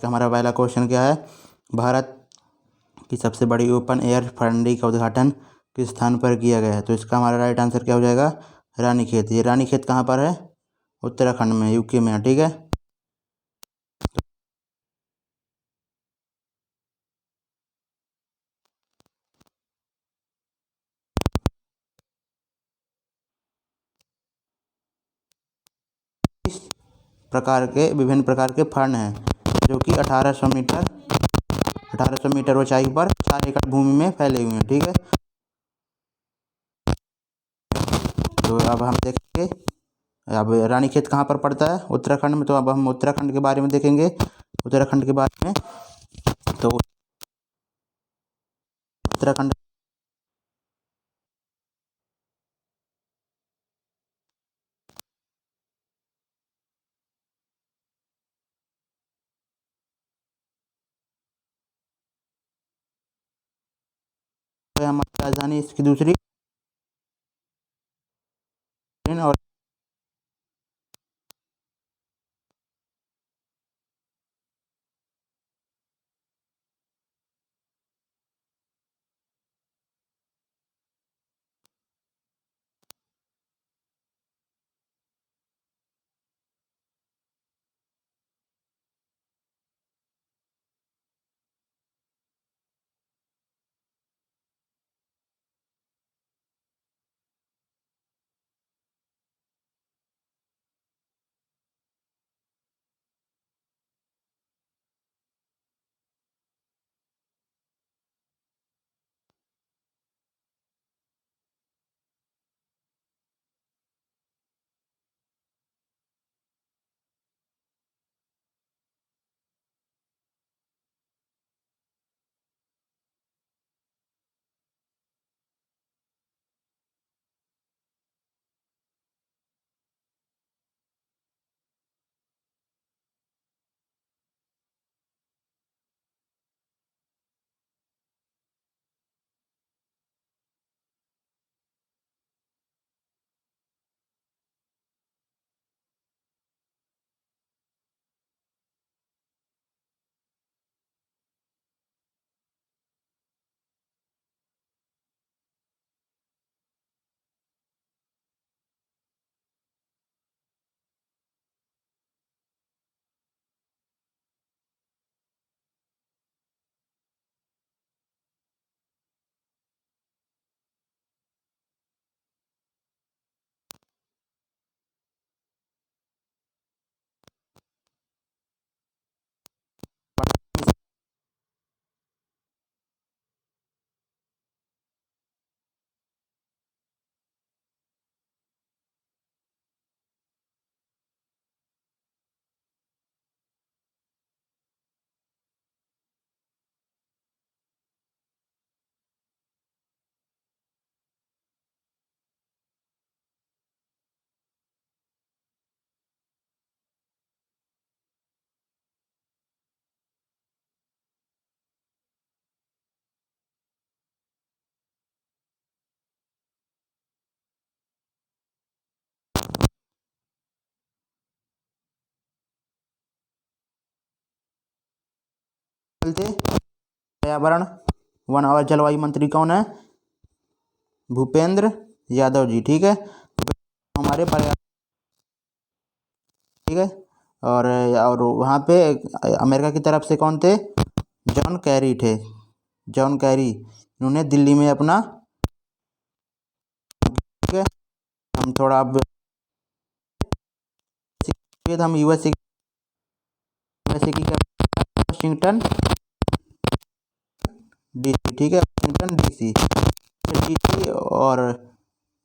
हमारा पहला क्वेश्चन क्या है, भारत की सबसे बड़ी ओपन एयर फंडी का उद्घाटन किस स्थान पर किया गया है? तो इसका हमारा राइट आंसर क्या हो जाएगा, रानीखेत। ये रानीखेत कहाँ पर है? उत्तराखंड में, यूके में है। ठीक है, इस प्रकार के विभिन्न प्रकार के फर्न हैं जो कि 1800 मीटर ऊंचाई पर 4 एकड़ भूमि में फैले हुए हैं। ठीक है, तो अब हम देखेंगे, अब रानीखेत कहाँ पर पड़ता है? उत्तराखंड में। तो अब हम उत्तराखंड के बारे में देखेंगे, उत्तराखंड के बारे में। तो उत्तराखंड हमारी राजधानी, इसकी दूसरी और पर्यावरण, वन और जलवायु मंत्री कौन है? भूपेंद्र यादव जी। ठीक है, हमारे पर्यावरण, ठीक है। और वहाँ पे अमेरिका की तरफ से कौन थे? जॉन कैरी थे, जॉन कैरी। इन्होंने दिल्ली में अपना, ठीक है, हम थोड़ा अब हम यूएसए की वाशिंगटन डीसी। ठीक है, वाशिंगटन डीसी, डीसी। और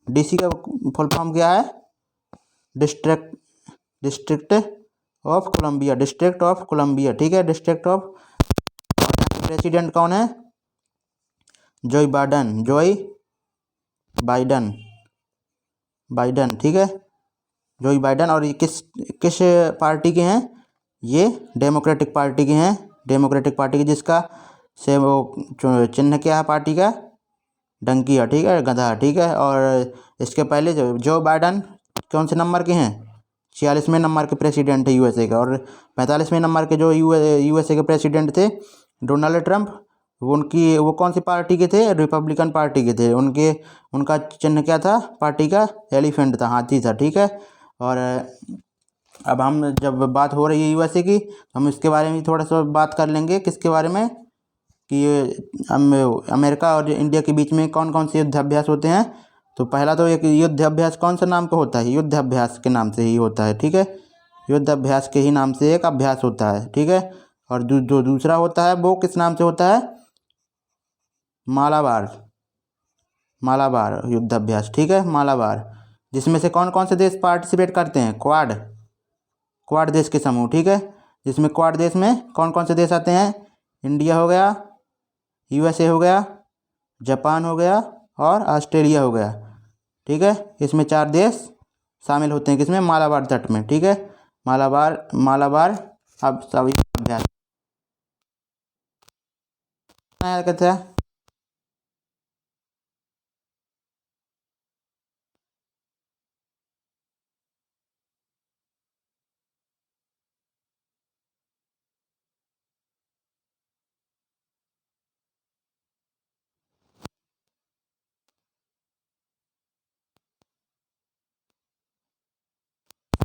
डीसी का फुल फॉर्म क्या है? District district of Columbia, district of Columbia. ठीक है, डिस्ट्रिक्ट ऑफ। प्रेसिडेंट कौन है? जोई बाइडन, जोई बाइडन, बाइडन। ठीक है, जोई बाइडन। और ये किस किस पार्टी के हैं? ये डेमोक्रेटिक पार्टी के हैं, डेमोक्रेटिक पार्टी के, जिसका से वो चिन्ह क्या है पार्टी का? डंकी है। ठीक है, गधा। ठीक है, और इसके पहले जो बाइडन कौन से नंबर के हैं? 46वें नंबर के प्रेसिडेंट है यूएसए का। और 45वें नंबर के जो यूएसए के प्रेसिडेंट थे डोनाल्ड ट्रंप, वो कौन सी पार्टी के थे? रिपब्लिकन पार्टी के थे। उनका चिन्ह क्या था पार्टी का? एलिफेंट था, हाथी था, ठीक है। और अब हम जब बात हो रही है यूएसए की, तो हम इसके बारे में थोड़ा सा बात कर लेंगे। किसके बारे में? कि अमेरिका और इंडिया के बीच में कौन कौन से युद्धाभ्यास होते हैं। तो पहला तो एक युद्धाभ्यास कौन सा नाम का होता है? युद्धाभ्यास के नाम से ही होता है, ठीक है। युद्धाभ्यास के ही नाम से एक अभ्यास होता है, ठीक है। और जो दूसरा होता है वो किस नाम से होता है? मालाबार युद्धाभ्यास, ठीक है, मालाबार। जिसमें से कौन कौन से देश पार्टिसिपेट करते हैं? क्वाड देश के समूह, ठीक है। जिसमें क्वाड देश में कौन कौन से देश आते हैं? इंडिया हो गया, यूएसए हो गया, जापान हो गया और ऑस्ट्रेलिया हो गया, ठीक है। इसमें 4 देश शामिल होते हैं किसमें? मालाबार तट में, ठीक है। मालाबार अब सभी अभ्यास कहते हैं।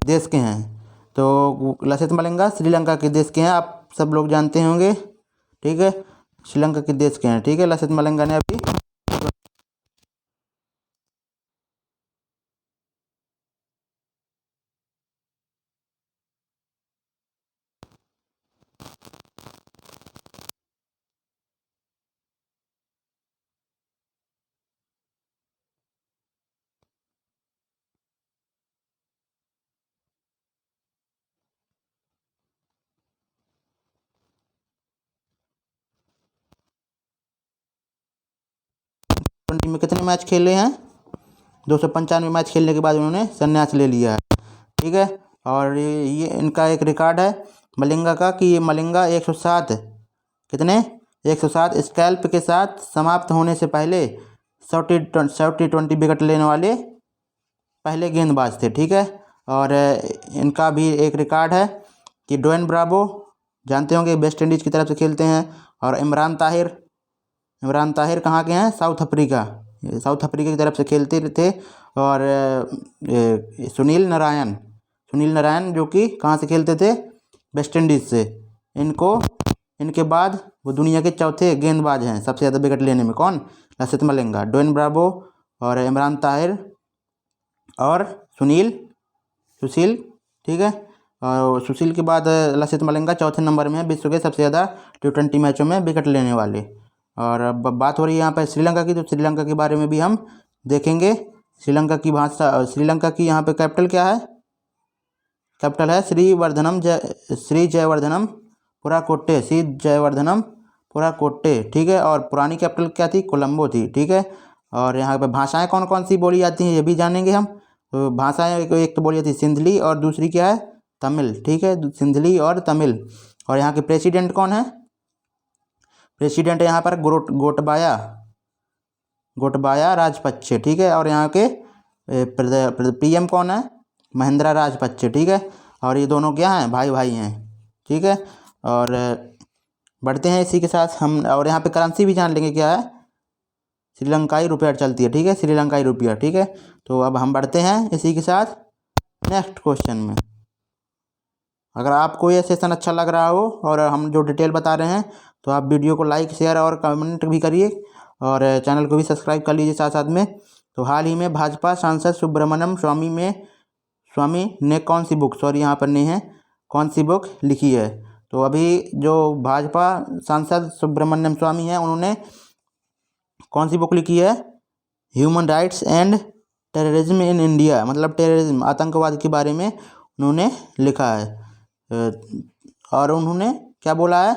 देश के हैं तो लसित मलिंगा श्रीलंका के देश के हैं, आप सब लोग जानते होंगे, ठीक है। श्रीलंका के देश के हैं, ठीक है। लसित मलिंगा ने अभी T20 में कितने मैच खेले हैं? 295 मैच खेलने के बाद उन्होंने संन्यास ले लिया है, ठीक है। और ये इनका एक रिकॉर्ड है मलिंगा का कि ये मलिंगा 107 कितने 107 स्कैल्प के साथ समाप्त होने से पहले 70-20 विकेट लेने वाले पहले गेंदबाज थे, ठीक है। और इनका भी एक रिकॉर्ड है कि ड्वेन ब्रावो जानते होंगे वेस्ट इंडीज़ की तरफ से खेलते हैं। और इमरान ताहिर कहाँ के हैं? साउथ अफ्रीका की तरफ से खेलते थे। और सुनील नारायण जो कि कहाँ से खेलते थे? वेस्ट इंडीज़ से। इनके बाद वो दुनिया के चौथे गेंदबाज हैं सबसे ज़्यादा विकेट लेने में। कौन? लसित मलिंगा, ड्वेन ब्रावो और इमरान ताहिर और सुशील, ठीक है। और सुशील के बाद लसित मलिंगा चौथे नंबर में है विश्व के सबसे ज़्यादा T20 मैचों में विकेट लेने वाले। और अब बात हो रही है यहाँ पर श्रीलंका की, तो श्रीलंका के बारे में भी हम देखेंगे। श्रीलंका की भाषा, श्रीलंका की यहाँ पे कैपिटल क्या है? कैपिटल है श्री जयवर्धनम पुराकोट्टे, ठीक है। और पुरानी कैपिटल क्या थी? कोलंबो थी, ठीक है। और यहाँ पे भाषाएं कौन कौन सी बोली जाती हैं ये भी जानेंगे हम। तो भाषाएं एक तो बोली जाती है सिंधली और दूसरी क्या है? तमिल, ठीक है, सिंधली और तमिल। और यहाँ के प्रेसिडेंट कौन है? प्रेसिडेंट यहाँ पर गोटबाया राजपक्षे, ठीक है। और यहाँ के पीएम कौन है? महिंद्रा राजपक्षे, ठीक है। और ये दोनों क्या हैं? भाई हैं, ठीक है। और बढ़ते हैं इसी के साथ हम। और यहाँ पे करेंसी भी जान लेंगे क्या है? श्रीलंकाई रुपया चलती है, ठीक है, श्रीलंकाई रुपया, ठीक है। तो अब हम बढ़ते हैं इसी के साथ नेक्स्ट क्वेश्चन में। अगर आपको ये सेशन अच्छा लग रहा हो और हम जो डिटेल बता रहे हैं तो आप वीडियो को लाइक, शेयर और कमेंट भी करिए और चैनल को भी सब्सक्राइब कर लीजिए साथ साथ में। तो हाल ही में भाजपा सांसद सुब्रमण्यम स्वामी ने कौन सी बुक, सॉरी यहाँ पर नहीं है, कौन सी बुक लिखी है? तो अभी जो भाजपा सांसद सुब्रमण्यम स्वामी हैं उन्होंने कौन सी बुक लिखी है? Human rights and terrorism in India, मतलब टेररिज्म, आतंकवाद के बारे में उन्होंने लिखा है। और उन्होंने क्या बोला है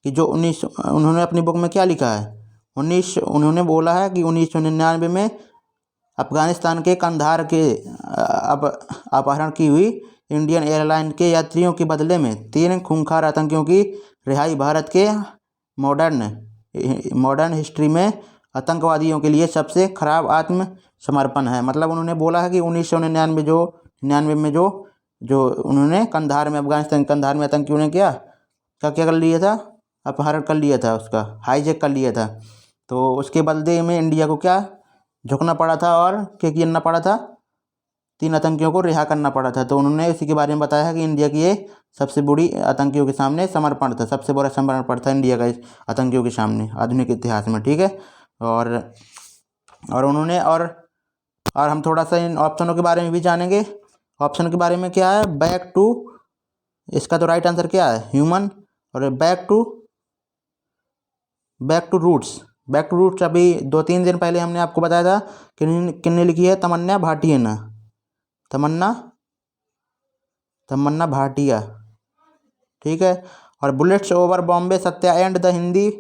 कि उन्होंने अपनी बुक में क्या लिखा है? उन्होंने बोला है कि 1999 में अफगानिस्तान के कंधार के अपहरण की हुई इंडियन एयरलाइन के यात्रियों के बदले में 3 खूंखार आतंकियों की रिहाई भारत के मॉडर्न हिस्ट्री में आतंकवादियों के लिए सबसे खराब आत्मसमर्पण है। मतलब उन्होंने बोला है कि 1999 में जो जो उन्होंने कंधार में, अफगानिस्तान कंधार में आतंकियों ने क्या क्या क्या कर लिया था, अपहरण कर लिया था, उसका हाईजैक कर लिया था। तो उसके बदले में इंडिया को क्या झुकना पड़ा था और क्या करना पड़ा था, 3 आतंकियों को रिहा करना पड़ा था। तो उन्होंने इसी के बारे में बताया है कि इंडिया की ये सबसे बड़ी आतंकियों के सामने समर्पण था, सबसे बड़ा समर्पण था इंडिया का इस आतंकियों के सामने आधुनिक इतिहास में। ठीक है, और उन्होंने और हम थोड़ा सा इन ऑप्शनों के बारे में भी जानेंगे। ऑप्शन के बारे में क्या है, बैक टू, इसका तो राइट आंसर क्या है, ह्यूमन। और back to roots, back to roots अभी 2-3 दिन पहले हमने आपको बताया था किन्ने लिखी है, तमन्ना भाटिया ने, तमन्ना भाटिया। ठीक है, और bullets over Bombay Satya and the Hindi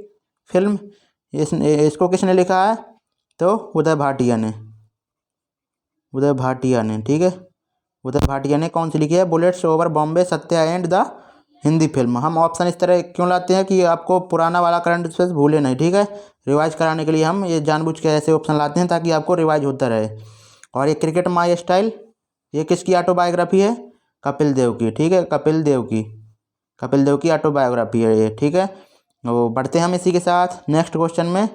film, इसको किसने लिखा है, तो उदय भाटिया ने। ठीक है, उदय भाटिया ने कौन सी लिखी है, bullets over Bombay Satya and the Hindi film. हम ऑप्शन इस तरह क्यों लाते हैं कि आपको पुराना वाला करंट अफेयर्स भूले नहीं। ठीक है, रिवाइज कराने के लिए हम ये जानबूझ के ऐसे ऑप्शन लाते हैं ताकि आपको रिवाइज होता रहे। और ये क्रिकेट माई स्टाइल, ये किसकी ऑटोबायोग्राफी है, कपिल देव की। ठीक है, कपिल देव की ऑटोबायोग्राफी है ये। ठीक है, वो बढ़ते हैं हम इसी के साथ नेक्स्ट क्वेश्चन में।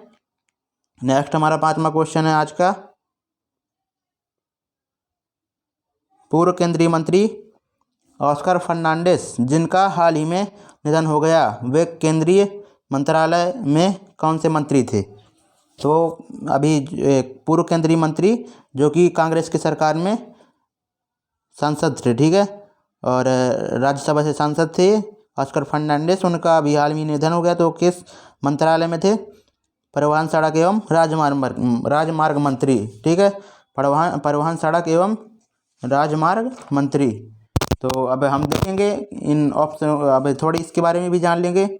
नेक्स्ट हमारा 5वां क्वेश्चन है आज का, पूर्व केंद्रीय मंत्री ऑस्कर फर्नांडिस जिनका हाल ही में निधन हो गया, वे केंद्रीय मंत्रालय में कौन से मंत्री थे। तो अभी पूर्व केंद्रीय मंत्री जो कि कांग्रेस की सरकार में सांसद थे। ठीक है, और राज्यसभा से सांसद थे ऑस्कर फर्नांडिस, उनका अभी हाल में निधन हो गया। तो किस मंत्रालय में थे, परिवहन सड़क एवं राजमार्ग मंत्री। ठीक है, परिवहन सड़क एवं राजमार्ग मंत्री। तो अब हम देखेंगे इन ऑप्शन, अब थोड़ी इसके बारे में भी जान लेंगे,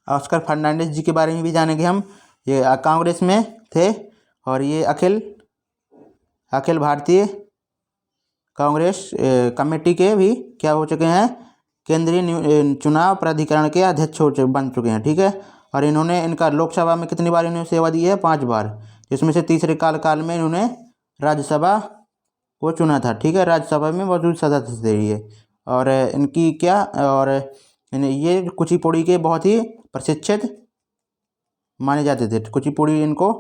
ऑस्कर फर्नांडिस जी के बारे में भी जानेंगे हम। ये कांग्रेस में थे और ये अखिल भारतीय कांग्रेस कमेटी के भी क्या हो चुके हैं, केंद्रीय चुनाव प्राधिकरण के अध्यक्ष बन चुके हैं। ठीक है, और इन्होंने इनका लोकसभा में कितनी बार इन्होंने सेवा दी है, 5 बार, जिसमें से तीसरे काल में इन्होंने राज्यसभा को चुना था। ठीक है, राज्यसभा में मौजूद सदस्य थे ये। और इनकी क्या, और ये कुचिपुड़ी के बहुत ही प्रशिक्षित माने जाते थे, कुचिपुड़ी इनको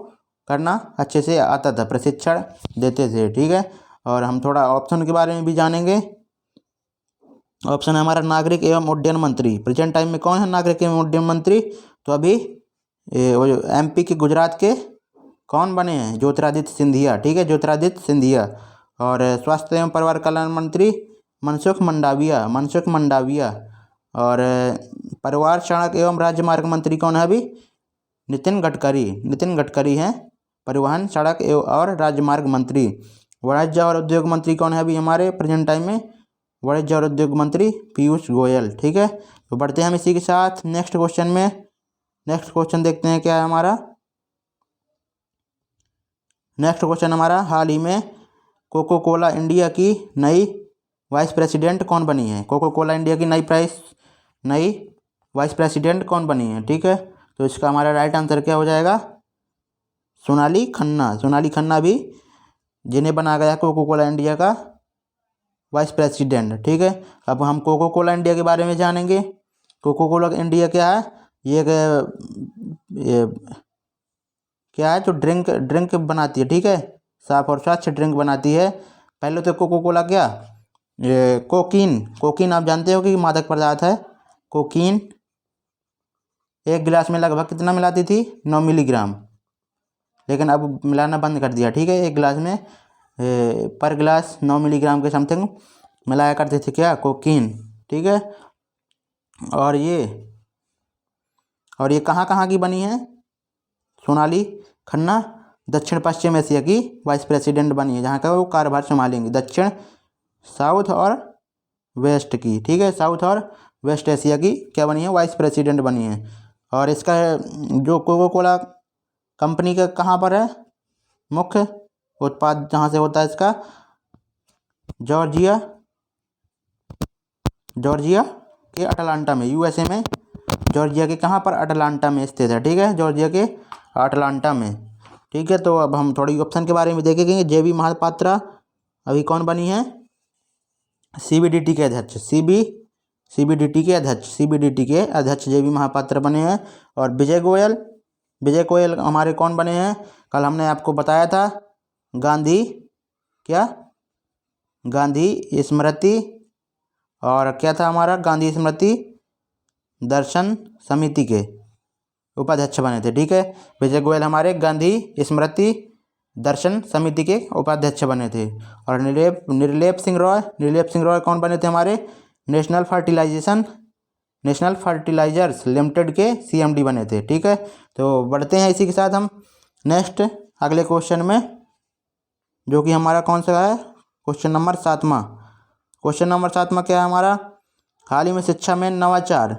करना अच्छे से आता था, प्रशिक्षण देते थे। ठीक है, और हम थोड़ा ऑप्शन के बारे में भी जानेंगे। ऑप्शन है हमारा नागरिक एवं उड्डयन मंत्री, प्रेजेंट टाइम में कौन है नागरिक एवं उड्डयन मंत्री, तो अभी वो MP के गुजरात के कौन बने हैं, ज्योतिरादित्य सिंधिया। ठीक है, ज्योतिरादित्य सिंधिया। और स्वास्थ्य एवं परिवार कल्याण मंत्री मनसुख मंडाविया। और परिवार सड़क एवं राजमार्ग मंत्री कौन है अभी, नितिन गडकरी हैं परिवहन सड़क एवं और राजमार्ग मंत्री। वाणिज्य और उद्योग मंत्री कौन है अभी हमारे प्रेजेंट टाइम में, वाणिज्य और उद्योग मंत्री पीयूष गोयल। ठीक है, तो बढ़ते हैं हम इसी के साथ नेक्स्ट क्वेश्चन में। नेक्स्ट क्वेश्चन देखते हैं क्या है हमारा। नेक्स्ट क्वेश्चन हमारा, हाल ही में कोको कोला इंडिया की नई वाइस प्रेसिडेंट कौन बनी है, कोको कोला इंडिया की नई वाइस प्रेसिडेंट कौन बनी है। ठीक है, तो इसका हमारा राइट आंसर क्या हो जाएगा, सोनाली खन्ना भी जिन्हें बना गया कोको कोला इंडिया का वाइस प्रेसिडेंट। ठीक है, अब हम कोको कोला इंडिया के बारे में जानेंगे। कोको कोला इंडिया क्या है, ये क्या है, जो ड्रिंक बनाती है। ठीक है, साफ और स्वच्छ ड्रिंक बनाती है। पहले तो कोको कोला क्या, ये कोकीन आप जानते हो कि मादक पदार्थ है। कोकीन एक गिलास में लगभग कितना मिलाती थी, 9 मिलीग्राम, लेकिन अब मिलाना बंद कर दिया। ठीक है, एक गिलास में पर गिलास 9 मिलीग्राम के समथिंग मिलाया करते थे क्या, कोकीन। ठीक है, और ये कहाँ की बनी है, सोनाली खन्ना दक्षिण पश्चिम एशिया की वाइस प्रेसिडेंट बनी है, जहाँ का वो कार्यभार संभालेंगी दक्षिण, साउथ और वेस्ट की। ठीक है, साउथ और वेस्ट एशिया की क्या बनी है, वाइस प्रेसिडेंट बनी है। और इसका जो कोको कोला कंपनी का कहाँ पर है, मुख्य उत्पाद जहाँ से होता है इसका, जॉर्जिया के अटलांटा में, USA में जॉर्जिया के कहाँ पर, अटलांटा में स्थित है। ठीक है, जॉर्जिया के अटलांटा में। ठीक है, तो अब हम थोड़ी ऑप्शन के बारे में देखेंगे। JB महापात्रा अभी कौन बनी है, सीबीडीटी के अध्यक्ष सीबीडीटी के अध्यक्ष जेबी महापात्र बने हैं। और विजय गोयल हमारे कौन बने हैं? कल हमने आपको बताया था, गांधी स्मृति, और क्या था हमारा, गांधी स्मृति दर्शन समिति के उपाध्यक्ष बने थे। ठीक है, विजय गोयल हमारे गांधी स्मृति दर्शन समिति के उपाध्यक्ष बने थे। और निर्लेप सिंह रॉय कौन बने थे हमारे? नेशनल फर्टिलाइजर्स लिमिटेड के सीएमडी बने थे। ठीक है, तो बढ़ते हैं इसी के साथ हम नेक्स्ट अगले क्वेश्चन में, जो कि हमारा कौन सा है? क्वेश्चन नंबर 7वां। क्वेश्चन नंबर 7वां क्या है हमारा? हाल ही में शिक्षा में नवाचार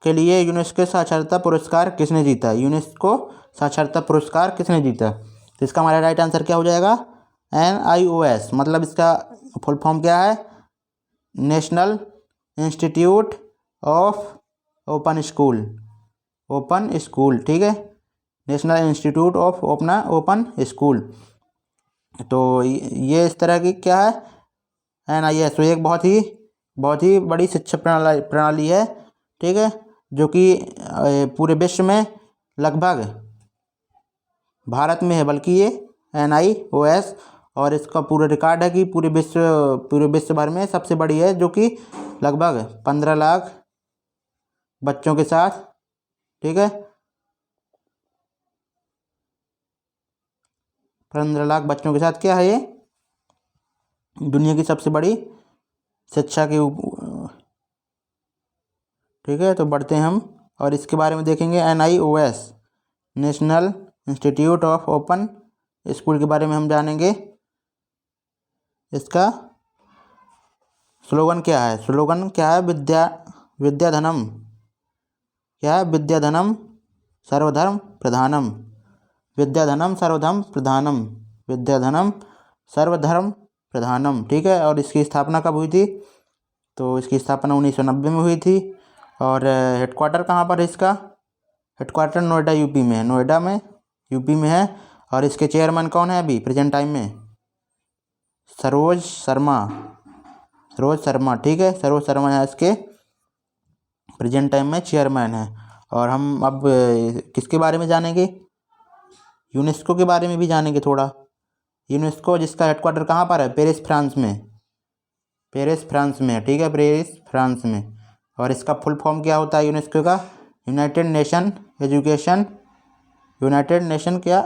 के लिए यूनेस्को साक्षरता पुरस्कार किसने जीता? यूनेस्को साक्षरता पुरस्कार किसने जीता? तो इसका हमारा राइट आंसर क्या हो जाएगा? NIOS, मतलब इसका फुल फॉर्म क्या है? National institute of open school. ठीक है, national institute of open school. तो ये इस तरह की क्या है? NIS, तो एक बहुत ही बड़ी शिक्षा प्रणाली है। ठीक है, जो कि पूरे विश्व में, लगभग भारत में है बल्कि ये NIOS, और इसका पूरा रिकॉर्ड है कि पूरे विश्व भर में सबसे बड़ी है, जो कि लगभग 15 लाख बच्चों के साथ। ठीक है, 15 लाख बच्चों के साथ क्या है ये? दुनिया की सबसे बड़ी शिक्षा की। ठीक है, तो बढ़ते हैं हम और इसके बारे में देखेंगे। NIOS, national institute of open school के बारे में हम जानेंगे। इसका स्लोगन क्या है? विद्याधनम क्या है? विद्याधनम सर्वधर्म प्रधानम। ठीक है, और इसकी स्थापना कब हुई थी? तो इसकी स्थापना 1990 में हुई थी। और हेडक्वार्टर कहाँ पर है इसका? हेडक्वार्टर नोएडा यूपी में है। और इसके चेयरमैन कौन है अभी प्रेजेंट टाइम में? सरोज शर्मा। ठीक है, सरोज शर्मा है इसके प्रेजेंट टाइम में चेयरमैन है। और हम अब किसके बारे में जानेंगे? यूनेस्को के बारे में भी जानेंगे थोड़ा। यूनेस्को जिसका हेडक्वार्टर कहाँ पर है? पेरिस, फ्रांस में। ठीक है, पेरिस, फ्रांस में। और इसका फुल फॉर्म क्या होता है यूनेस्को का? United Nation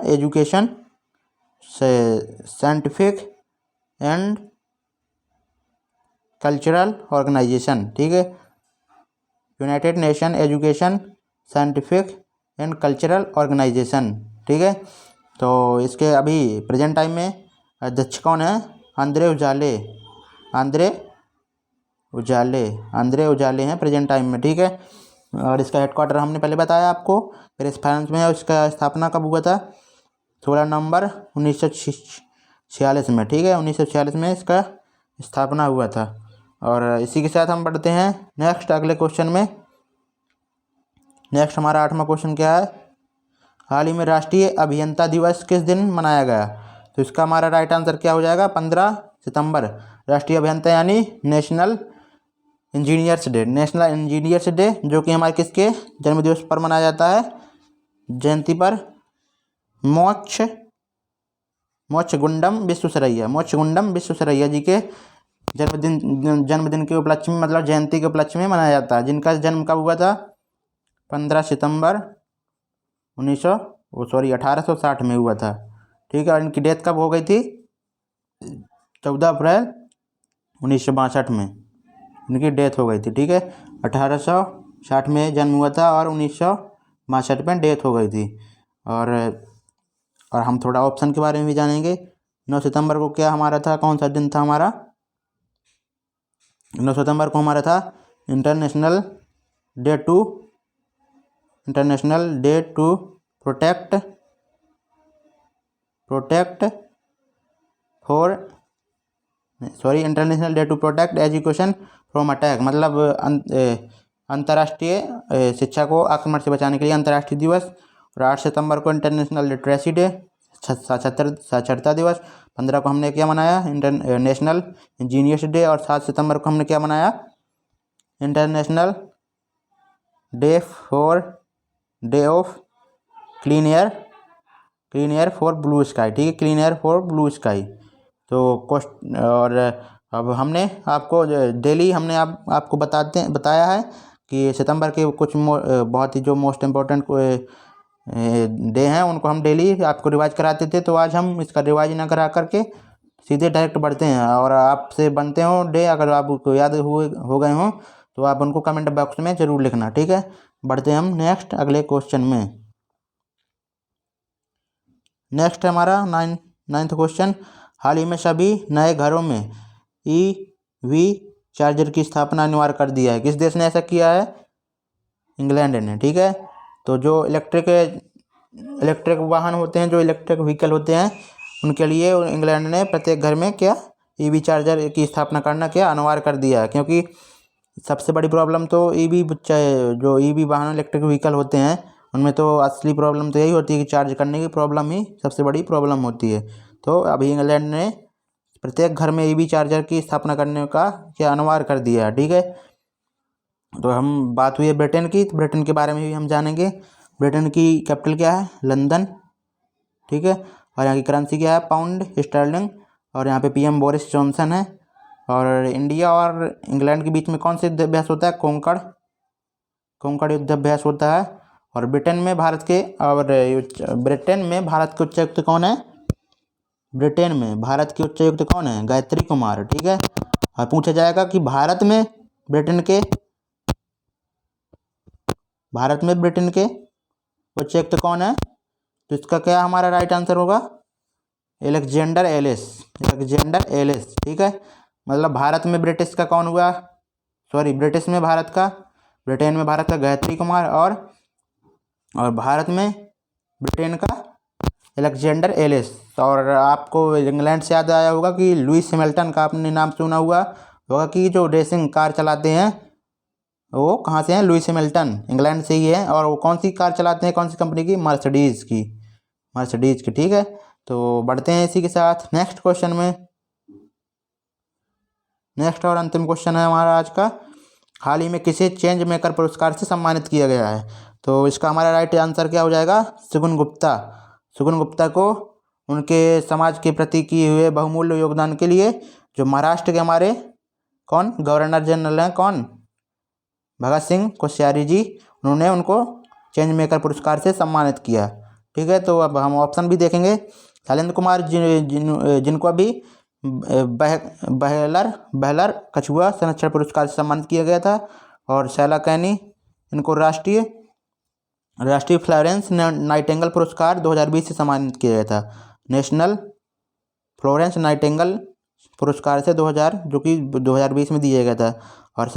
Education Scientific and Cultural Organization. ठीक है, United Nation Education Scientific and Cultural Organization. ठीक है, तो इसके अभी प्रेजेंट टाइम में अध्यक्ष कौन है? आंद्रे उजाले हैं प्रेजेंट टाइम में। ठीक है, और इसका हेडक्वार्टर हमने पहले बताया आपको, पेरिस, फ्रांस में है। उसका स्थापना कब हुआ था? 16 नवंबर 1946 में। ठीक है, 1946 में इसका स्थापना हुआ था। और इसी के साथ हम बढ़ते हैं नेक्स्ट अगले क्वेश्चन में। नेक्स्ट हमारा 8वां क्वेश्चन क्या है? हाल ही में राष्ट्रीय अभियंता दिवस किस दिन मनाया गया? तो इसका हमारा राइट आंसर क्या हो जाएगा? 15 सितंबर। राष्ट्रीय अभियंता यानी नेशनल इंजीनियर्स डे, जो कि हमारे किसके जन्मदिवस पर मनाया जाता है? जयंती पर मोक्षगुंडम विश्वेश्वरैया जी के जन्मदिन के उपलक्ष्य में, मतलब जयंती के उपलक्ष्य में मनाया जाता है। जिनका जन्म कब हुआ था? 15 सितंबर 1860 में हुआ था। ठीक है, और इनकी डेथ कब हो गई थी? 14 अप्रैल 1962 में इनकी डेथ हो गई थी। ठीक है, 1860 में जन्म हुआ था और 1962 में डेथ हो गई थी। और हम थोड़ा ऑप्शन के बारे में भी जानेंगे। 9 सितंबर को क्या हमारा था? कौन सा दिन था हमारा? 9 सितंबर को हमारा था international day to protect education from attack, मतलब अंतर्राष्ट्रीय शिक्षा को आक्रमण से बचाने के लिए अंतर्राष्ट्रीय दिवस। और 8 सितंबर को इंटरनेशनल लिटरेसी डे, साक्षरता दिवस। 15 को हमने क्या मनाया, नेशनल इंजीनियर्स डे। और 7 सितंबर को हमने क्या मनाया, international day of clean air for blue sky. ठीक है, clean air for blue sky. तो और अब हमने आपको डेली हमने आपको बताया है कि सितंबर के कुछ बहुत ही जो मोस्ट इम्पोर्टेंट डे हैं उनको हम डेली आपको रिवाइज कराते थे। तो आज हम इसका रिवाइज ना करा करके सीधे डायरेक्ट बढ़ते हैं। और आपसे बनते हो डे, अगर आपको याद हो गए हों तो आप उनको कमेंट बॉक्स में ज़रूर लिखना। ठीक है, बढ़ते हैं हम नेक्स्ट अगले क्वेश्चन में। नेक्स्ट है हमारा नाइन्थ क्वेश्चन। हाल ही में सभी नए घरों में EV चार्जर की स्थापना अनिवार्य कर दिया है। किस देश ने ऐसा किया है, इंग्लैंड ने। ठीक है, तो जो इलेक्ट्रिक वाहन होते हैं, जो इलेक्ट्रिक व्हीकल होते हैं, उनके लिए इंग्लैंड ने प्रत्येक घर में क्या EV चार्जर की स्थापना करना क्या अनिवार्य कर दिया है। क्योंकि सबसे बड़ी प्रॉब्लम तो जो EV वाहन इलेक्ट्रिक व्हीकल होते हैं उनमें तो असली प्रॉब्लम तो यही होती है कि चार्ज करने की प्रॉब्लम ही सबसे बड़ी प्रॉब्लम होती है। तो अभी इंग्लैंड ने प्रत्येक घर में EV चार्जर की स्थापना करने का क्या अनिवार्य कर दिया है। ठीक है, तो हम बात हुई है ब्रिटेन की, तो ब्रिटेन के बारे में भी हम जानेंगे। ब्रिटेन की कैपिटल क्या है, लंदन। ठीक है, और यहाँ की करेंसी क्या है, पाउंड स्टर्लिंग। और यहाँ पे PM बोरिस जॉनसन है। और इंडिया और इंग्लैंड के बीच में कौन से युद्ध अभ्यास होता है, कोंकण युद्ध अभ्यास होता है। और ब्रिटेन में भारत के उच्चायुक्त कौन है, ब्रिटेन में भारत के उच्चायुक्त कौन है, गायत्री कुमार। ठीक है, और पूछा जाएगा कि भारत में ब्रिटेन के उच्चायुक्त कौन है, तो इसका क्या हमारा राइट आंसर होगा, अलेक्जेंडर एलिस। ठीक है, मतलब भारत में ब्रिटिश का कौन हुआ, ब्रिटिश में भारत का, ब्रिटेन में भारत का गायत्री कुमार, और भारत में ब्रिटेन का अलेक्जेंडर एलिस। और आपको इंग्लैंड से याद आया होगा कि लुइस हैमिल्टन का आपने नाम सुना हुआ होगा कि जो रेसिंग कार चलाते हैं वो कहाँ से हैं, लुइस हैमिल्टन इंग्लैंड से ही है। और वो कौन सी कार चलाते हैं, कौन सी कंपनी की, मर्सिडीज़ की। ठीक है, तो बढ़ते हैं इसी के साथ नेक्स्ट क्वेश्चन में। नेक्स्ट और अंतिम क्वेश्चन है हमारा आज का। हाल ही में किसे चेंज मेकर पुरस्कार से सम्मानित किया गया है, तो इसका हमारा राइट आंसर क्या हो जाएगा, सुगुन गुप्ता को उनके समाज के प्रति किए हुए बहुमूल्य योगदान के लिए जो महाराष्ट्र के हमारे गवर्नर जनरल हैं, भगत सिंह कोश्यारी जी, उन्होंने उनको चेंज मेकर पुरस्कार से सम्मानित किया। ठीक है, तो अब हम ऑप्शन भी देखेंगे। शैलेंद्र कुमार जिनको अभी बहलर कछुआ संरक्षण पुरस्कार से सम्मानित किया गया था। और शैला कैनी, इनको राष्ट्रीय फ्लोरेंस नाइटिंगेल पुरस्कार 2020 से सम्मानित किया गया था, नेशनल फ्लोरेंस नाइटिंगेल पुरस्कार से जो कि 2020 में दिया गया था। और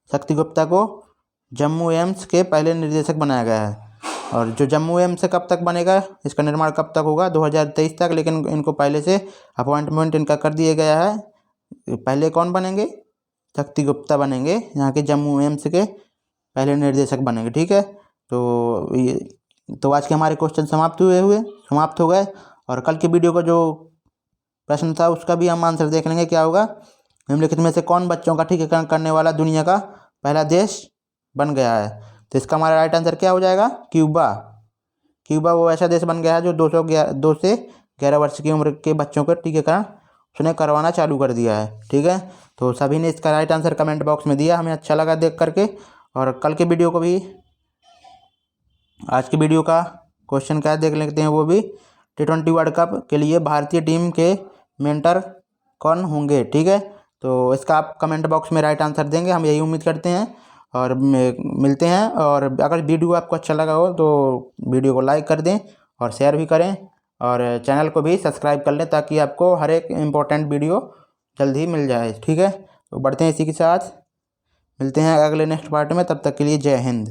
शक्ति गुप्ता को जम्मू एम्स के पहले निदेशक बनाया गया है। और जो जम्मू एम्स कब तक बनेगा, इसका निर्माण कब तक होगा, 2023 तक, लेकिन इनको पहले से अपॉइंटमेंट इनका कर दिया गया है। पहले कौन बनेंगे, शक्ति गुप्ता बनेंगे, यहाँ के जम्मू एम्स के पहले निर्देशक बनेंगे। ठीक है, तो आज के हमारे क्वेश्चन समाप्त हो गए। और कल की वीडियो का जो प्रश्न था उसका भी हम आंसर देख लेंगे, क्या होगा, निम्नलिखित में से कौन बच्चों का टीकाकरण करने वाला दुनिया का पहला देश बन गया है। तो इसका हमारा राइट आंसर क्या हो जाएगा, क्यूबा वो ऐसा देश बन गया है जो 2 से 11 वर्ष की उम्र के बच्चों को टीकाकरण उसने करवाना चालू कर दिया है। ठीक है, तो सभी ने इसका राइट आंसर कमेंट बॉक्स में दिया, हमें अच्छा लगा देख करके। और कल के वीडियो को भी, आज की वीडियो का क्वेश्चन क्या देख लेते हैं, वो भी T20 वर्ल्ड कप के लिए भारतीय टीम के मेंटर कौन होंगे। ठीक है, तो इसका आप कमेंट बॉक्स में राइट आंसर देंगे, हम यही उम्मीद करते हैं। और मिलते हैं। और अगर वीडियो आपको अच्छा लगा हो तो वीडियो को लाइक कर दें और शेयर भी करें, और चैनल को भी सब्सक्राइब कर लें ताकि आपको हर एक इम्पोर्टेंट वीडियो जल्द ही मिल जाए। ठीक है, तो बढ़ते हैं इसी के साथ, मिलते हैं अगले नेक्स्ट पार्ट में, तब तक के लिए जय हिंद।